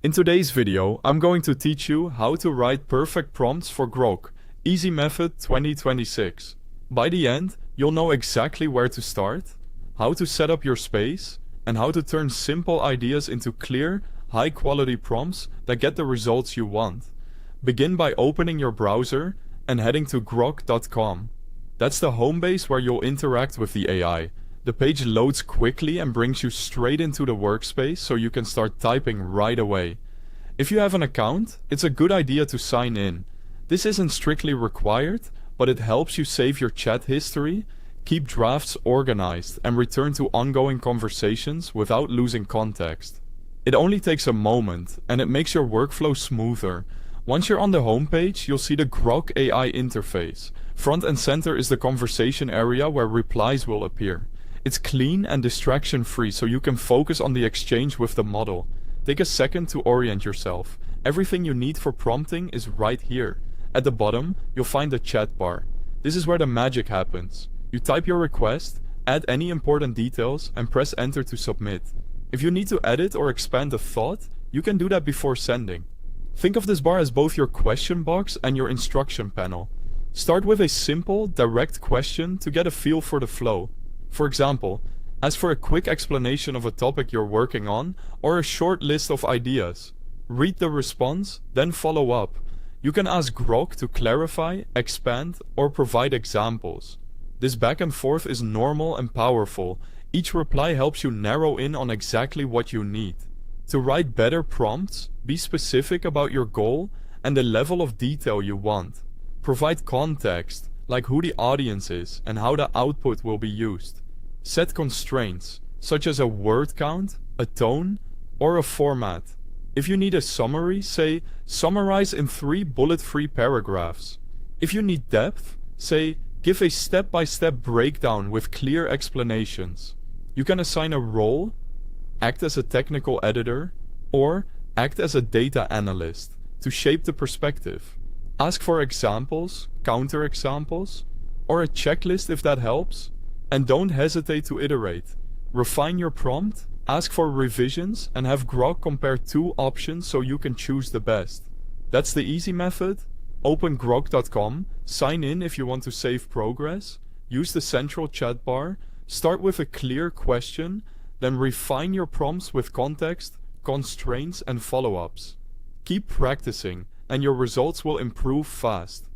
In today's video, I'm going to teach you how to write perfect prompts for Grok, Easy Method 2026. By the end, you'll know exactly where to start, how to set up your space, and how to turn simple ideas into clear, high-quality prompts that get the results you want. Begin by opening your browser and heading to grok.com. That's the home base where you'll interact with the AI. The page loads quickly and brings you straight into the workspace so you can start typing right away. If you have an account, it's a good idea to sign in. This isn't strictly required, but it helps you save your chat history, keep drafts organized, and return to ongoing conversations without losing context. It only takes a moment, and it makes your workflow smoother. Once you're on the home page, you'll see the Grok AI interface. Front and center is the conversation area where replies will appear. It's clean and distraction-free, so you can focus on the exchange with the model. Take a second to orient yourself. Everything you need for prompting is right here. At the bottom, you'll find the chat bar. This is where the magic happens. You type your request, add any important details, and press enter to submit. If you need to edit or expand a thought, you can do that before sending. Think of this bar as both your question box and your instruction panel. Start with a simple, direct question to get a feel for the flow. For example, ask for a quick explanation of a topic you're working on or a short list of ideas. Read the response, then follow up. You can ask Grok to clarify, expand, or provide examples. This back and forth is normal and powerful. Each reply helps you narrow in on exactly what you need. To write better prompts, be specific about your goal and the level of detail you want. Provide context, like who the audience is and how the output will be used. Set constraints, such as a word count, a tone, or a format. If you need a summary, say, summarize in 3 bullet-free paragraphs. If you need depth, say, give a step-by-step breakdown with clear explanations. You can assign a role, act as a technical editor, or act as a data analyst to shape the perspective. Ask for examples, counterexamples, or a checklist if that helps, and don't hesitate to iterate. Refine your prompt, ask for revisions, and have Grok compare 2 options so you can choose the best. That's the easy method. Open grok.com, sign in if you want to save progress, use the central chat bar, start with a clear question, then refine your prompts with context, constraints, and follow-ups. Keep practicing, and your results will improve fast.